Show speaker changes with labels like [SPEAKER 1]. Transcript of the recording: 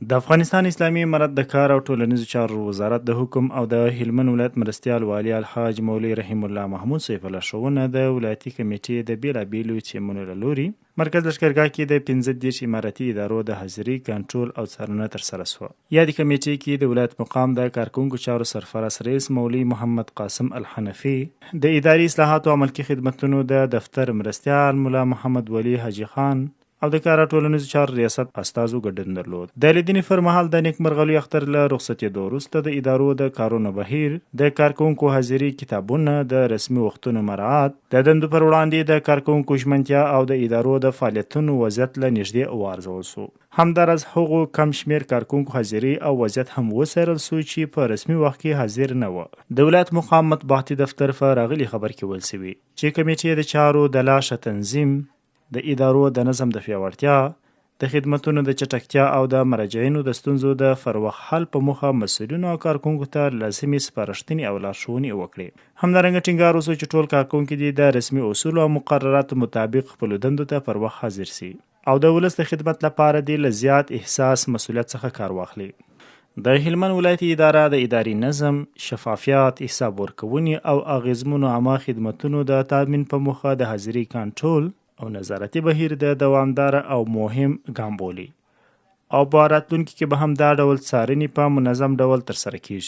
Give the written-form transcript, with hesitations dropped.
[SPEAKER 1] د افغانستان اسلامي امارت د کار او ټولنیزو چارو وزارت د حکم او د هلمند ولایت مرستیال والي الحاج مولوي رحیم الله محمود صاحب په لارښوونه د ولایتي کمیټې د بیلابیلو چیمونو له لوري مرکز لښکرګاه کې د 15 امارتي ادارو د حاضري کنټرول او څارنه ترسره شوه. یادې کمیټې کې د ولایت مقام د کارکونکو چارو سرفرست رئیس مولوي محمد قاسم الحنفي، د اداري اصلاحاتو عملکي خدمتونو د دفتر مرستیال ملا محمد ولی حاجي خان او د کار او ټولنیزو چارو ریاست استازو ګډون درلود. د لیدنې پر مهال د نیکمرغلي اختر له رخصتېدو وروسته د ادارو د کارونو بهیر، د کارکونکو حاضري کتابونه، د رسمي وختونو مراعات، د دندو پر وړاندې د کارکونکو ژمنتیا او د ادارو د فعالیتونو وضعیت له نږدې وارزول سو. همداراز هغو کم شمیر کارکونکو حاضري او وضعیت هم وڅارل سو چې په رسمي وخت کې حاضر نه و. د ولایت مقام مطبوعاتي دفتر په راغلي خبر کې ویل سوي چې کمیټې د چارو د لا ښه تنظیم، د ادارو د نظم د پیاوړتیا، د خدمتونو د چټکتیا او د مراجعینو د ستونزو د فروخ حل په موخه مسؤلینو او کارکونکو ته لازمي سپارښتنې او لارښوونې وکړي. همدارنګه ټینګار وسو چې ټول کارکونکي دي د رسمي اصولو او مقرراتو مطابق خپلو دندو ته پر وخت حاضر سي او د ولس د خدمت لپاره دي له زیات احساس مسؤلیت څخه کار واخلي. د هلمند ولایتي اداره د اداري نظم، شفافیت، حساب ورکونې او اغیزمنو عامه خدمتونو د تامین په موخه د حاضري کنټرول او نظارتي بهیر د دوامدار او مهم ګام بولي او په راتلونکي کې به هم دا ډول څارنې په منظم ډول ترسره کیږي.